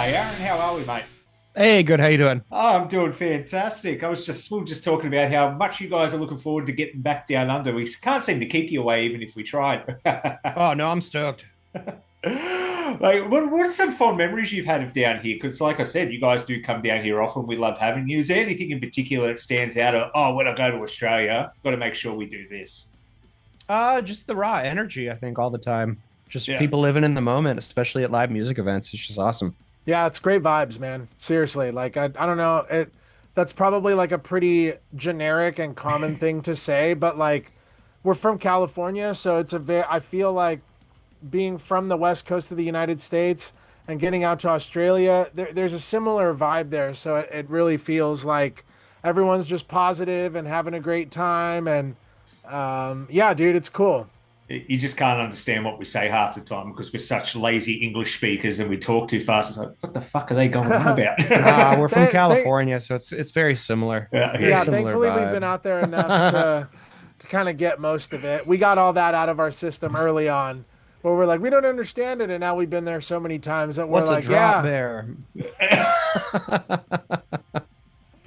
Hey Aaron, how are we, mate? Hey, good. How you doing? Oh, I'm doing fantastic. We were just talking about how much you guys are looking forward to getting back down under. We can't seem to keep you away, even if we tried. Oh no, I'm stoked. Like, what are some fond memories you've had of down here? Because, like I said, you guys do come down here often. We love having you. Is there anything in particular that stands out? Oh, when I go to Australia, got to make sure we do this. Just the raw energy, I think, all the time. Just Yeah. people living in the moment, especially at live music events. It's just awesome. Yeah, it's great vibes, man. Seriously. I don't know. That's probably like a pretty generic and common thing to say, but like we're from California, so it's a very I feel like being from the west coast of the United States and getting out to Australia, there's a similar vibe there. So it really feels like everyone's just positive and having a great time and yeah, dude, it's cool. You just can't understand what we say half the time because we're such lazy English speakers and we talk too fast. It's like, what the fuck are they going on about? We're from They, California, so it's very similar. Yeah, Very Yeah, similar thankfully we've been vibe. out there enough to kind of get most of it. We got all that out of our system early on, where we're like, we don't understand it, and now we've been there so many times that we're What's a like, drop yeah, bear?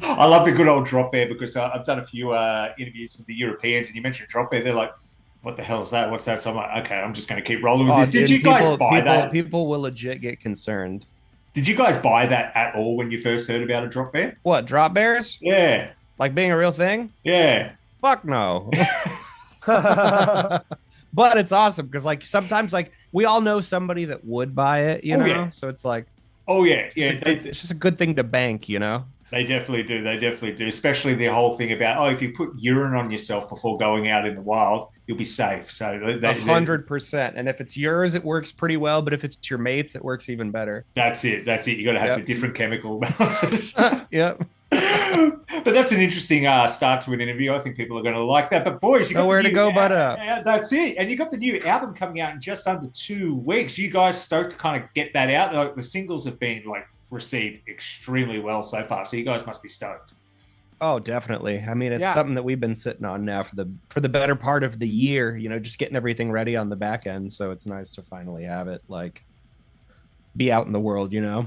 I love the good old drop bear because I've done a few interviews with the Europeans and you mentioned drop bear. They're like, what the hell is that? What's that? So I'm like, okay, I'm just going to keep rolling with Oh, this. Did dude, you guys people, buy people, that? people will legit get concerned. Did you guys buy that at all when you first heard about a drop bear? What, drop bears? Yeah, Like being a real thing? yeah. Fuck no. But it's awesome because like sometimes like we all know somebody that would buy it, you Oh know? yeah, So it's like oh yeah, yeah. it's just a good thing to bank, you know? They definitely do. They definitely do. Especially the whole thing about if you put urine on yourself before going out in the wild, you'll be safe. So A 100%. And if it's yours, it works pretty well. But if it's your mates, it works even better. that's it. That's it. You got to have the Yep. different chemical balances. Yep. But that's an interesting start to an interview. I think people are going to like that. But boys, you got the Nowhere to new. go but up. That's it. And you got the new album coming out in just under 2 weeks. You guys stoked to kind of get that out. Like, the singles have been like received extremely well so far. So you guys must be stoked. Oh, definitely. I mean, it's yeah, something that we've been sitting on now for the better part of the year, you know, just getting everything ready on the back end. So it's nice to finally have it like be out in the world, you know.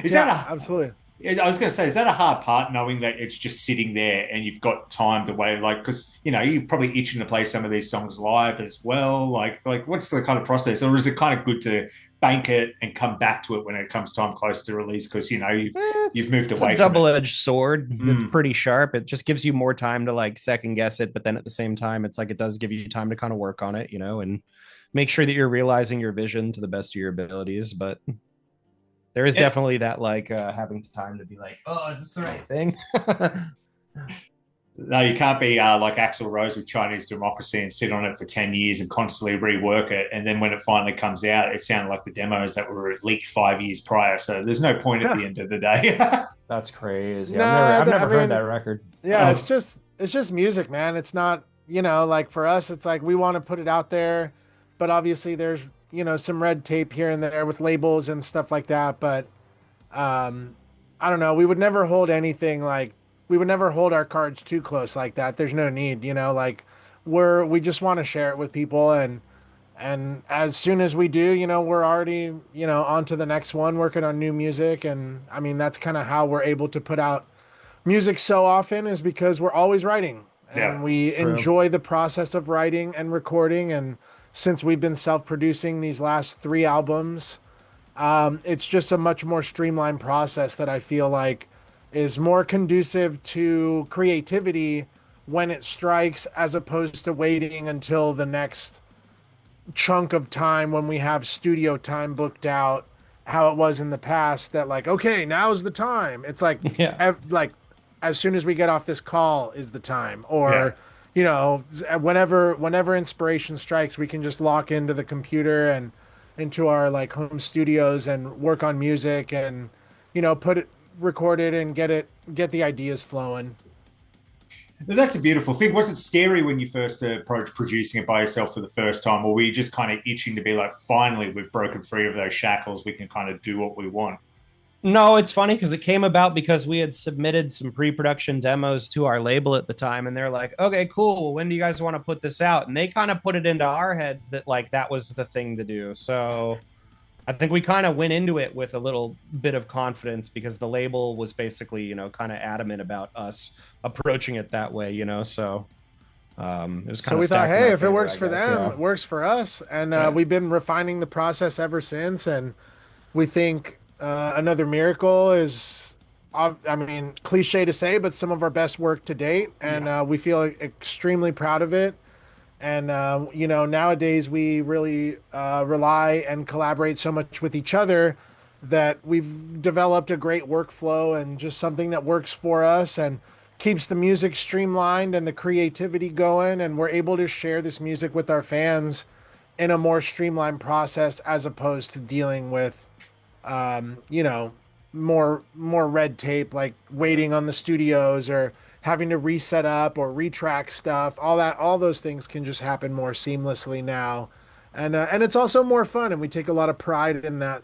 Is that yeah, a absolutely. I was going to say, is that a hard part knowing that it's just sitting there and you've got time to wait? Like, because you're probably itching to play some of these songs live as well. Like, what's the kind of process, or is it kind of good to bank it and come back to it when it comes time close to release? Because you've moved It's a away from it. double-edged sword. It's Mm. pretty sharp. It just gives you more time to like second guess it, but then at the same time, it's like it does give you time to kind of work on it, you know, and make sure that you're realizing your vision to the best of your abilities. But there is Yeah. definitely that like having time to be like, oh, is this the right thing? No, you can't be like Axl Rose with Chinese Democracy and sit on it for 10 years and constantly rework it. And then when it finally comes out, it sounded like the demos that were leaked 5 years prior. So there's no point at the end of the day. That's crazy. Nah, I've never I heard mean, that record. yeah, Oh, it's just music, man. It's not, like for us, it's like we want to put it out there, but obviously there's, some red tape here and there with labels and stuff like that. But um, I don't know. We would never hold anything like we would never hold our cards too close like that. There's no need, like we just want to share it with people and as soon as we do, we're already, on to the next one, working on new music. And I mean, that's kind of how we're able to put out music so often is because we're always writing yeah. and we True. enjoy the process of writing and recording. And since we've been self-producing these last 3 albums, it's just a much more streamlined process that I feel like is more conducive to creativity when it strikes, as opposed to waiting until the next chunk of time when we have studio time booked out, how it was in the past that like, okay, now's the time. It's like Yeah. like as soon as we get off this call is the time, Yeah. or whenever inspiration strikes, we can just lock into the computer and into our like home studios and work on music and put it record it and get the ideas flowing. That's a beautiful thing. Was it scary when you first approached producing it by yourself for the first time, or were you just kind of itching to be like, finally, we've broken free of those shackles. We can kind of do what we want? No, it's funny because it came about because we had submitted some pre-production demos to our label at the time, and they're like, "Okay, cool. When do you guys want to put this out?" And they kind of put it into our heads that like that was the thing to do. So I think we kind of went into it with a little bit of confidence because the label was basically, kind of adamant about us approaching it that way, so it was So kind of we thought, stacked in hey, our if it favor, works I for guess. them, Yeah. it works for us. And Yeah. we've been refining the process ever since. And we think Another Miracle is, I mean, cliche to say, but some of our best work to date. And Yeah. we feel extremely proud of it. And, nowadays we really rely and collaborate so much with each other that we've developed a great workflow and just something that works for us and keeps the music streamlined and the creativity going. And we're able to share this music with our fans in a more streamlined process as opposed to dealing with, um, you know, more red tape, like waiting on the studios or having to reset up or retrack stuff. All those things can just happen more seamlessly now, and it's also more fun. And we take a lot of pride in that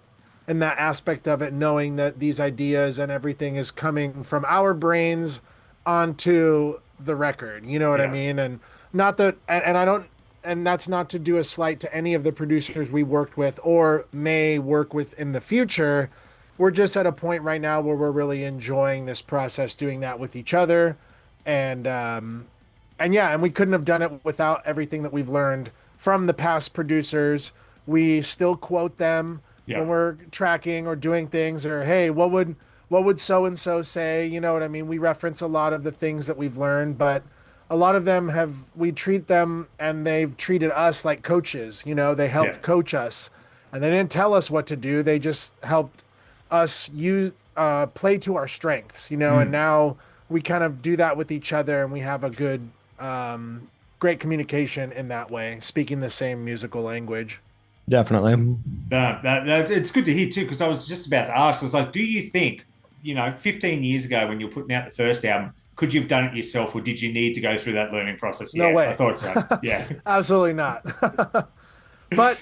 aspect of it, knowing that these ideas and everything is coming from our brains onto the record. You know what I Yeah. mean? And not that, and I don't. And that's not to do a slight to any of the producers we worked with or may work with in the future. We're just at a point right now where we're really enjoying this process, doing that with each other, and yeah, and we couldn't have done it without everything that we've learned from the past producers. We still quote them Yeah. when we're tracking or doing things, or hey, what would so and so say? You know what I mean? We reference a lot of the things that we've learned, but a lot of them we treat them and they've treated us like coaches. They Yeah. helped coach us, and they didn't tell us what to do. They just helped us play to our strengths. And Mm. now we kind of do that with each other, and we have a good, great communication in that way, speaking the same musical language. Definitely. It's good to hear too, because I was just about to ask. I was like, do you think, 15 years ago when you were putting out the first album, could you have done it yourself, or did you need to go through that learning process? No Yeah, I way. thought so. Yeah. Absolutely not. But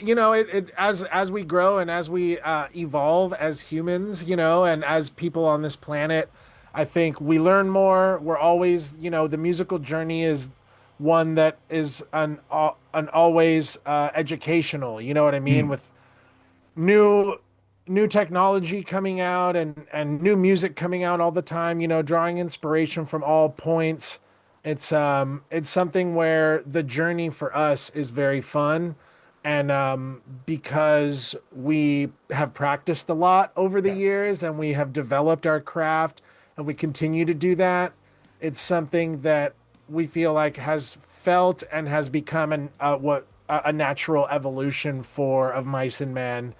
as we grow and as we evolve as humans, and as people on this planet, I think we learn more. We're always, the musical journey is one that is an always educational. You know what I mean? Mm. With new new technology coming out and new music coming out all the time, drawing inspiration from all points. It's something where the journey for us is very fun. And because we have practiced a lot over the Yeah. years and we have developed our craft and we continue to do that, it's something that we feel like has felt and has become a natural evolution for of Mice and Men.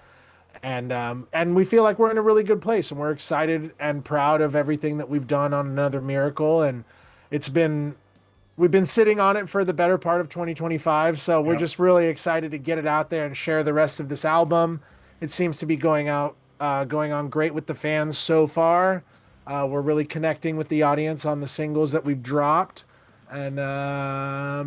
And we feel like we're in a really good place, and we're excited and proud of everything that we've done on Another Miracle. And it's been we've been sitting on it for the better part of 2025, so we're Yeah. just really excited to get it out there and share the rest of this album. It seems to be going on great with the fans so far. We're really connecting with the audience on the singles that we've dropped, and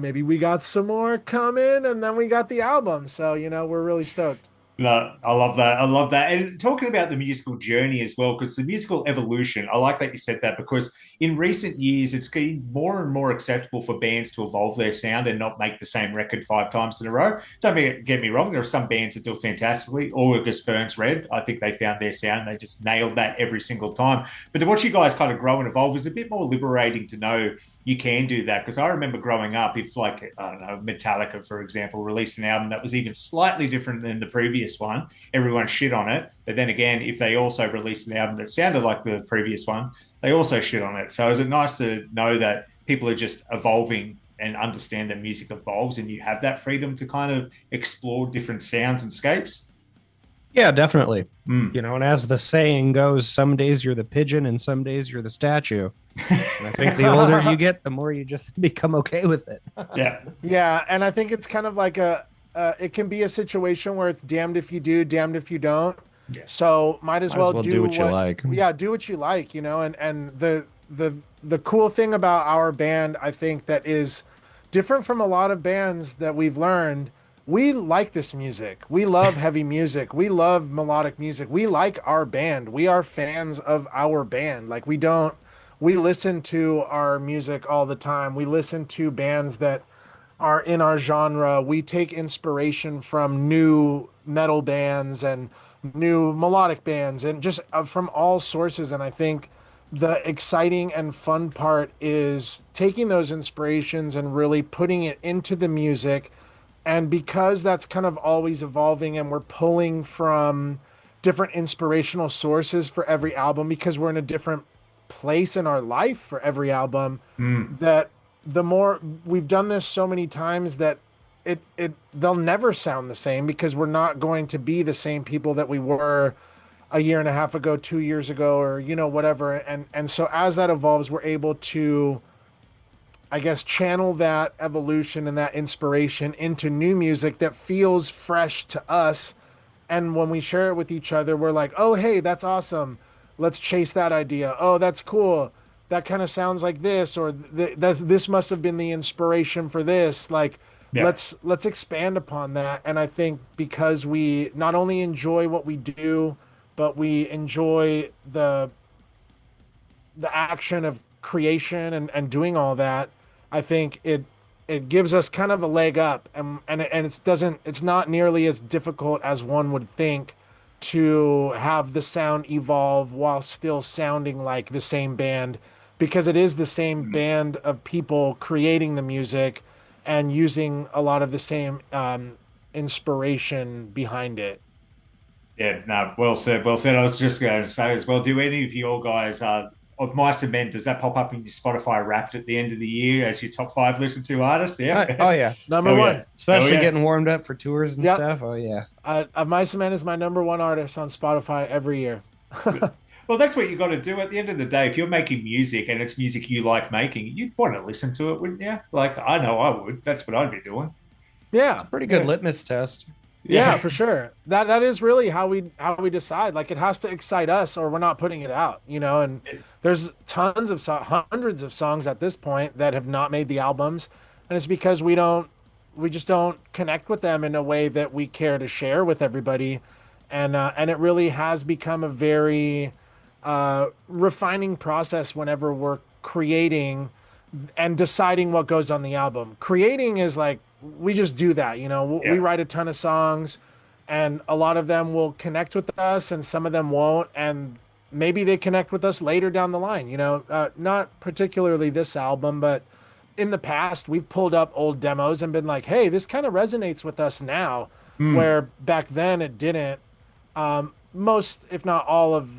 maybe we got some more coming, and then we got the album. So we're really stoked. No, I love that. I love that. And talking about the musical journey as well, because the musical evolution, I like that you said that because in recent years, it's been more and more acceptable for bands to evolve their sound and not make the same record 5 times in a row. Get me wrong, there are some bands that do it fantastically. August Burns Red, I think they found their sound. They just nailed that every single time. But to watch you guys kind of grow and evolve is a bit more liberating to know you can do that. Because I remember growing up, if like, I don't know, Metallica, for example, released an album that was even slightly different than the previous one, everyone shit on it. But then again, if they also released an album that sounded like the previous one, they also shit on it. So is it nice to know that people are just evolving and understand that music evolves and you have that freedom to kind of explore different sounds and scapes? Yeah, definitely. Mm. And as the saying goes, some days you're the pigeon and some days you're the statue. And I think the older you get, the more you just become okay with it. Yeah. Yeah, and I think it's kind of like it can be a situation where it's damned if you do, damned if you don't. Yeah. So might as well do what you like. Yeah, do what you like, and the cool thing about our band, I think, that is different from a lot of bands that we've learned. We like this music. We love heavy music. We love melodic music. We like our band. We are fans of our band. Like we listen to our music all the time. We listen to bands that are in our genre. We take inspiration from new metal bands and new melodic bands, and just from all sources. And I think the exciting and fun part is taking those inspirations and really putting it into the music. And because that's kind of always evolving and we're pulling from different inspirational sources for every album, because we're in a different place in our life for every album, Mm. that the more we've done this so many times that they'll never sound the same, because we're not going to be the same people that we were a year and a half ago, 2 years ago, or whatever. And so as that evolves, we're able to, I guess, channel that evolution and that inspiration into new music that feels fresh to us. And when we share it with each other, we're like, oh, hey, that's awesome. Let's chase that idea. Oh, that's cool. That kind of sounds like this, or this must have been the inspiration for this. Like, Yeah. let's expand upon that. And I think because we not only enjoy what we do, but we enjoy the action of creation and doing all that, I think it gives us kind of a leg up, and it's not nearly as difficult as one would think to have the sound evolve while still sounding like the same band, because it is the same Mm. band of people creating the music and using a lot of the same inspiration behind it. Yeah, no, well said, well said. I was just going to say as well, do any of your guys of Mice and Men, does that pop up in your Spotify Wrapped at the end of the year as your top five listen to artists? Yeah. Oh yeah, Number Hell one. yeah. Hell especially yeah. getting warmed up for tours and Yep. stuff. Oh yeah. My Cement is my number one artist on Spotify every year. Well, that's what you got to do at the end of the day. If you're making music and it's music you like making, you'd want to listen to it, wouldn't you? Like, I know I would. That's what I'd be doing. It's a Yeah. pretty good Yeah. litmus test. Yeah, for sure. That is really how we decide. Like, it has to excite us, or we're not putting it out. And there's tons of hundreds of songs at this point that have not made the albums, and it's because we just don't connect with them in a way that we care to share with everybody, and it really has become a very refining process whenever we're creating and deciding what goes on the album. Creating is like, we just do that. We Yeah. write a ton of songs, and a lot of them will connect with us and some of them won't, and maybe they connect with us later down the line. Not particularly this album, but in the past we've pulled up old demos and been like, hey, this kind of resonates with us now, Mm. where back then it didn't. Most, if not all, of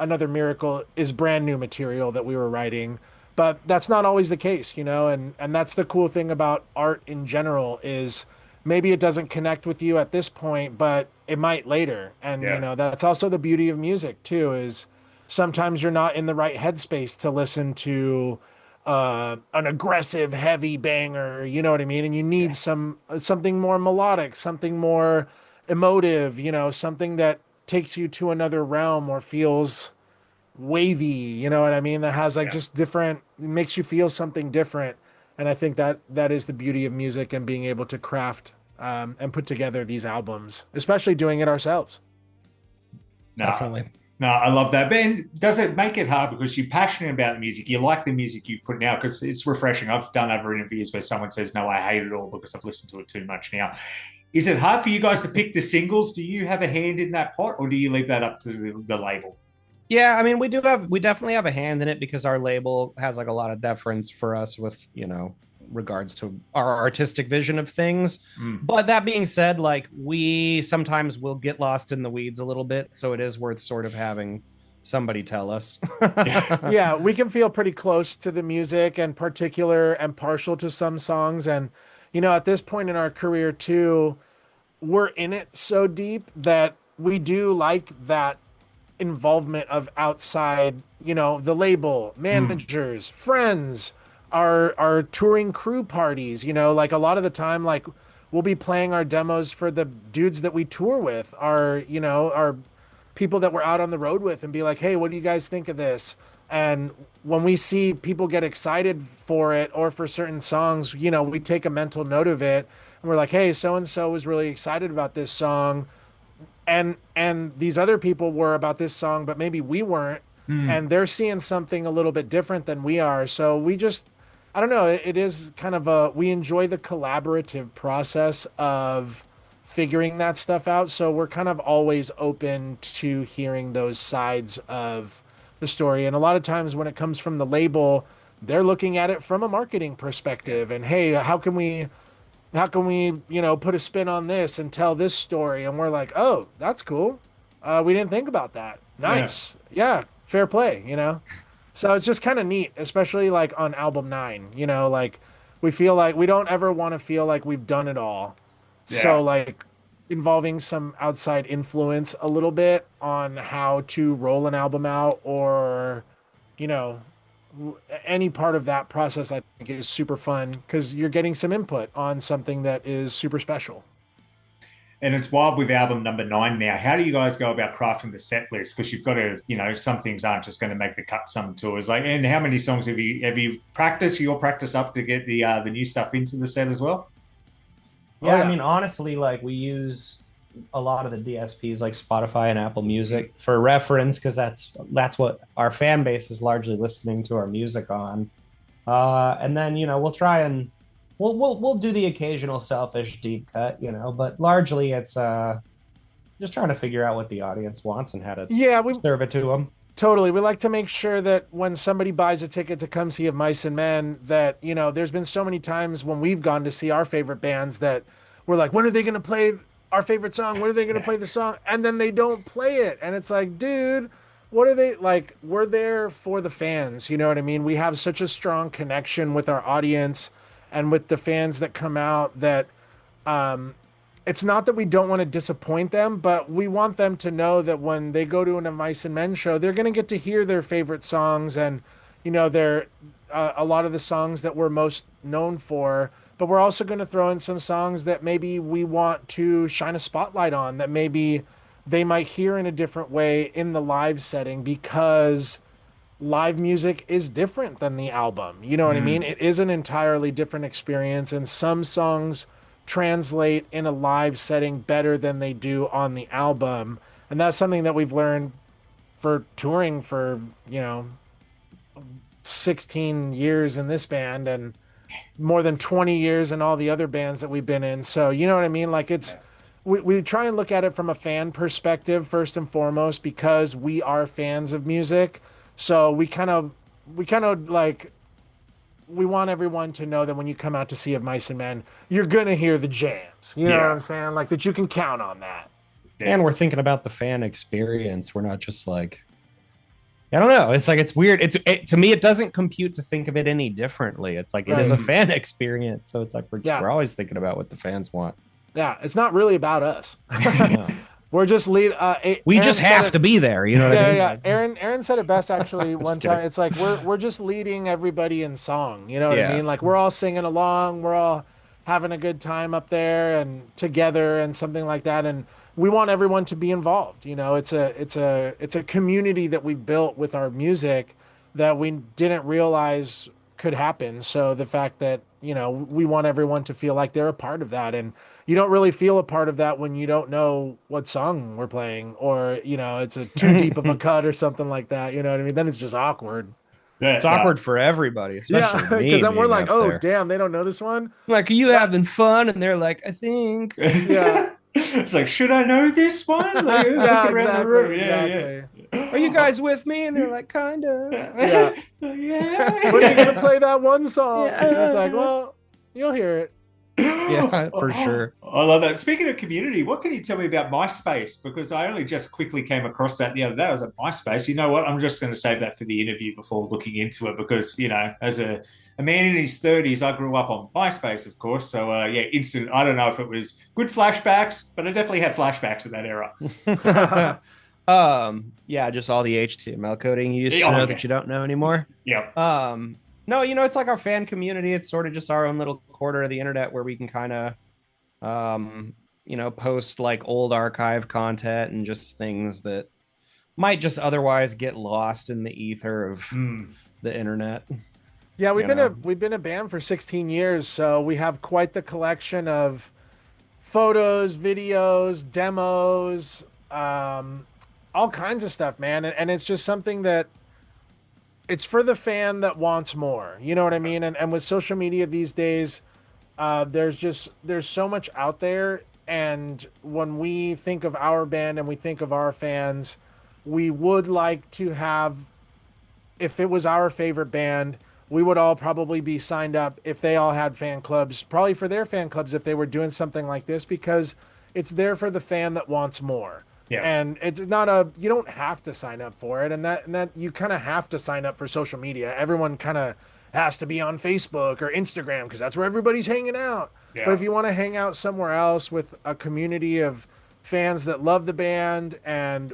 Another Miracle is brand new material that we were writing, but that's not always the case, and that's the cool thing about art in general, is maybe it doesn't connect with you at this point, but it might later. And Yeah. that's also the beauty of music too, is sometimes you're not in the right headspace to listen to an aggressive heavy banger, you know what I mean, and you need something more melodic, something more emotive, something that takes you to another realm or feels wavy, you know what I mean? That has like Yeah. just different, makes you feel something different. And I think that is the beauty of music, and being able to craft and put together these albums, especially doing it ourselves. No, Definitely. no, I love that. Ben, does it make it hard because you're passionate about the music? You like the music you've put out, because it's refreshing. I've done other interviews where someone says, no, I hate it all because I've listened to it too much now. Is it hard for you guys to pick the singles? Do you have a hand in that pot, or do you leave that up to the label? Yeah, I mean, we definitely have a hand in it, because our label has like a lot of deference for us with, regards to our artistic vision of things. Mm. But that being said, like, we sometimes will get lost in the weeds a little bit, so it is worth sort of having somebody tell us. Yeah, we can feel pretty close to the music and particular and partial to some songs. And, at this point in our career too, we're in it so deep that we do like that involvement of outside, the label, managers, friends, our touring crew parties, like a lot of the time, like, we'll be playing our demos for the dudes that we tour with, our people that we're out on the road with, and be like, hey, what do you guys think of this? And when we see people get excited for it or for certain songs, we take a mental note of it, and we're like, hey, so and so was really excited about this song, and these other people were about this song, but maybe we weren't, Mm. and they're seeing something a little bit different than we are. So we just, I don't know, it is kind of we enjoy the collaborative process of figuring that stuff out. So we're kind of always open to hearing those sides of the story. And a lot of times when it comes from the label, they're looking at it from a marketing perspective. And hey, how can we, put a spin on this and tell this story? And we're like, oh, that's cool. We didn't think about that. Nice. Yeah, fair play. So it's just kind of neat, especially like on album 9, like we feel like we don't ever want to feel like we've done it all. So like involving some outside influence a little bit on how to roll an album out, or, you know, any part of that process, I think is super fun because you're getting some input on something that is super special. And it's wild with album number 9 now. How do you guys go about crafting the set list? Because you've got to, some things aren't just going to make the cut. Some tours, like, and how many songs have you practiced? Your practice up to get the new stuff into the set as well? Yeah, I mean, honestly, like we use a lot of the DSPs like Spotify and Apple Music for reference because that's what our fan base is largely listening to our music on. And then we'll try and we'll do the occasional selfish deep cut, but largely it's just trying to figure out what the audience wants and how to serve it to them. Totally. We like to make sure that when somebody buys a ticket to come see Of Mice and Men, that, there's been so many times when we've gone to see our favorite bands that we're like, when are they going to play our favorite song? When are they going to play the song? And then they don't play it. And it's like, dude, what are they like? We're there for the fans. You know what I mean? We have such a strong connection with our audience and with the fans that come out that, it's not that we don't want to disappoint them, but we want them to know that when they go to an Of Mice and Men show, they're going to get to hear their favorite songs and, they're a lot of the songs that we're most known for. But we're also going to throw in some songs that maybe we want to shine a spotlight on, that maybe they might hear in a different way in the live setting, because live music is different than the album. You know what I mean? It is an entirely different experience, and some songs translate in a live setting better than they do on the album. And that's something that we've learned for touring for 16 years in this band and more than 20 years in all the other bands that we've been in. So you know what I mean? Like we try and look at it from a fan perspective first and foremost, because we are fans of music. So we kind of like, we want everyone to know that when you come out to see Of Mice and Men, you're going to hear the jams. You know what I'm saying? Like, that you can count on that. And we're thinking about the fan experience. We're not just like, I don't know. It's like, it's weird. To me, it doesn't compute to think of it any differently. It's like, it is a fan experience. So it's like, we're always thinking about what the fans want. Yeah. It's not really about us. No. We're just we Aaron just have to be there, what I mean? Yeah. Aaron said it best actually one time. It's like we're just leading everybody in song. You know what I mean? Like, we're all singing along, we're all having a good time up there and together and something like that. And we want everyone to be involved. It's a community that we built with our music that we didn't realize could happen. So the fact that, we want everyone to feel like they're a part of that. And you don't really feel a part of that when you don't know what song we're playing, or, it's a too deep of a cut or something like that. You know what I mean? Then it's just awkward. It's awkward for everybody, especially me. Because then we're like, oh, damn, they don't know this one. Like, are you having fun? And they're like, I think. Yeah. It's like, should I know this one? Like, Exactly. Are you guys with me? And they're like, kind of. Yeah. Yeah. When are you going to play that one song? Yeah. It's like, well, you'll hear it. Yeah, for sure. I love that. Speaking of community, what can you tell me about MySpace? Because I only just quickly came across that the other day. I was at MySpace. You know what? I'm just going to save that for the interview before looking into it, because, as a man in his 30s, I grew up on MySpace, of course. So, instant. I don't know if it was good flashbacks, but I definitely had flashbacks in that era. Just all the HTML coding you used to know that you don't know anymore. Yeah. No, it's like our fan community. It's sort of just our own little corner of the internet where we can kind of, post like old archive content and just things that might just otherwise get lost in the ether of the internet. Yeah, we've been a band for 16 years, so we have quite the collection of photos, videos, demos, all kinds of stuff, man. And it's just something that it's for the fan that wants more. You know what I mean? And with social media these days, there's so much out there, And when we think of our band and we think of our fans, we would like to have, if it was our favorite band, we would all probably be signed up if they all had fan clubs, probably for their fan clubs if they were doing something like this, because it's there for the fan that wants more. Yeah. And it's not you don't have to sign up for it. And that you kind of have to sign up for social media. Everyone kind of has to be on Facebook or Instagram because that's where everybody's hanging out. Yeah. But if you want to hang out somewhere else with a community of fans that love the band, and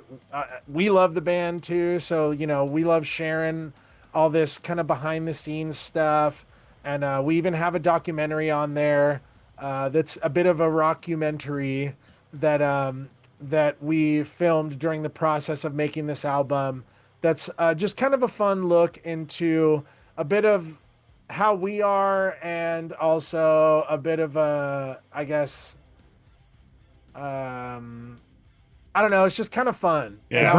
we love the band too. So, we love sharing all this kind of behind the scenes stuff. And we even have a documentary on there that's a bit of a rockumentary that we filmed during the process of making this album. That's just kind of a fun look into a bit of how we are, and also a bit of I guess, I don't know. It's just kind of fun. Yeah.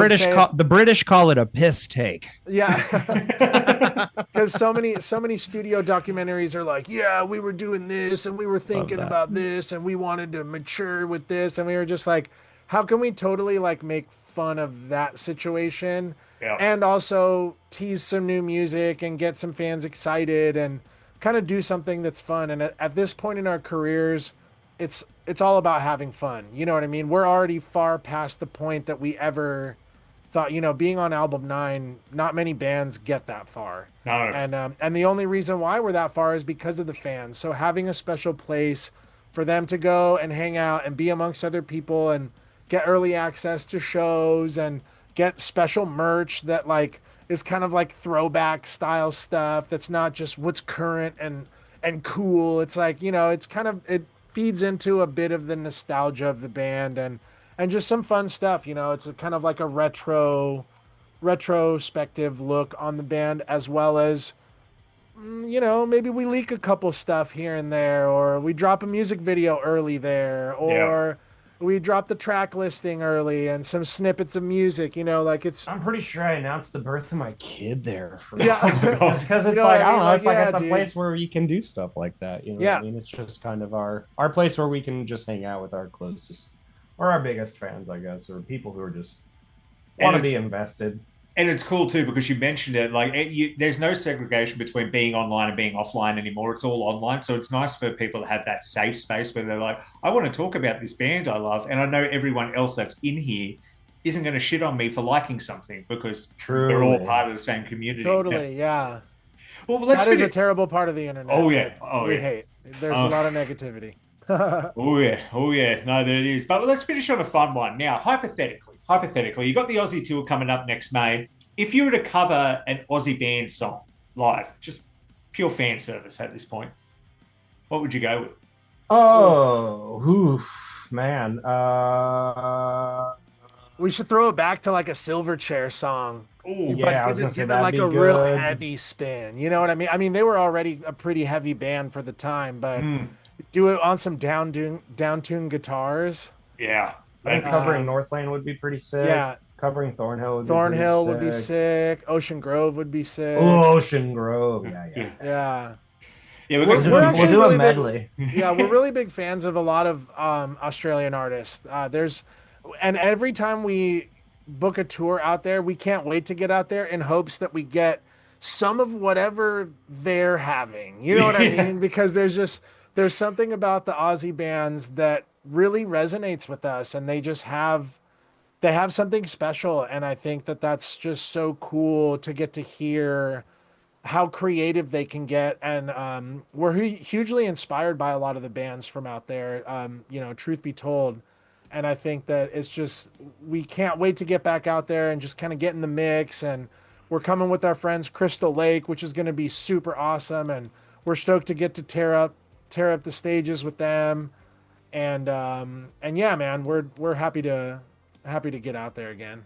The British call it a piss take. Yeah. Because so many studio documentaries are like, yeah, we were doing this and we were thinking about this and we wanted to mature with this. And we were just like, how can we totally like make fun of that situation? Yeah. And also tease some new music and get some fans excited and kind of do something that's fun. And at this point in our careers, it's all about having fun. You know what I mean? We're already far past the point that we ever thought, being on album 9, not many bands get that far. No. And the only reason why we're that far is because of the fans. So having a special place for them to go and hang out and be amongst other people and get early access to shows and get special merch that like is kind of like throwback style stuff that's not just what's current and cool. It's like, it's kind of, it feeds into a bit of the nostalgia of the band and just some fun stuff. It's a kind of like a retrospective look on the band, as well as, maybe we leak a couple stuff here and there, or we drop a music video early there, or we drop the track listing early and some snippets of music, like it's. I'm pretty sure I announced the birth of my kid there. Because it's like, I don't know. It's like, it's a place where you can do stuff like that. You know what I mean? It's just kind of our place where we can just hang out with our closest or our biggest fans, I guess, or people who are just want to be invested. And it's cool too, because you mentioned it, like there's no segregation between being online and being offline anymore. It's all online. So it's nice for people to have that safe space where they're like, I want to talk about this band I love. And I know everyone else that's in here isn't going to shit on me for liking something, because we're all part of the same community. Totally, yeah. Well, that is a terrible part of the internet. Oh, yeah. We hate. There's a lot of negativity. Oh, yeah. No, there it is. But let's finish on a fun one. Now, hypothetically, you got the Aussie tour coming up next May. If you were to cover an Aussie band song live, just pure fan service at this point, what would you go with? Oh, man. We should throw it back to like a Silverchair song. Ooh, yeah, I was gonna say give it like a good. real heavy spin. You know what I mean? I mean, they were already a pretty heavy band for the time, but do it on some down-tuned guitars. Yeah. I think covering North Lane would be pretty sick. Yeah. Covering Thornhill would be sick. Ocean Grove would be sick. Oh, Ocean Grove. Yeah. Yeah, we'll do a medley. We're really big fans of a lot of Australian artists. And every time we book a tour out there, we can't wait to get out there in hopes that we get some of whatever they're having. You know what I mean? Because there's something about the Aussie bands that really resonates with us, and they have something special. And I think that that's just so cool to get to hear how creative they can get. And we're hugely inspired by a lot of the bands from out there, truth be told. And I think that it's just, we can't wait to get back out there and just kind of get in the mix. And we're coming with our friends Crystal Lake, which is going to be super awesome. And we're stoked to get to tear up the stages with them. And yeah, man, we're happy to get out there again.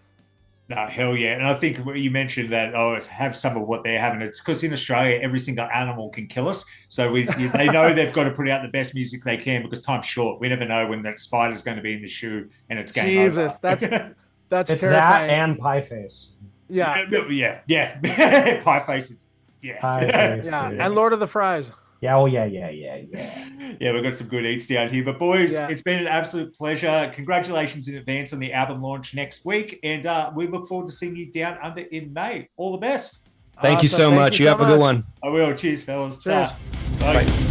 No, hell yeah. And I think you mentioned that, have some of what they're having. It's because in Australia, every single animal can kill us. So they know they've got to put out the best music they can, because time's short. We never know when that spider's going to be in the shoe and it's game Jesus, over. that's it's terrifying. That and Pie Face. Yeah. Yeah. Pie Face is, Pie Face, yeah. And Lord of the Fries. Yeah, oh yeah. Yeah, we've got some good eats down here. But boys, Yeah. it's been an absolute pleasure. Congratulations in advance on the album launch next week. And we look forward to seeing you down under in May. All the best. Thank you Awesome. so much. You have a good one. I will. Cheers, fellas. Cheers. Bye.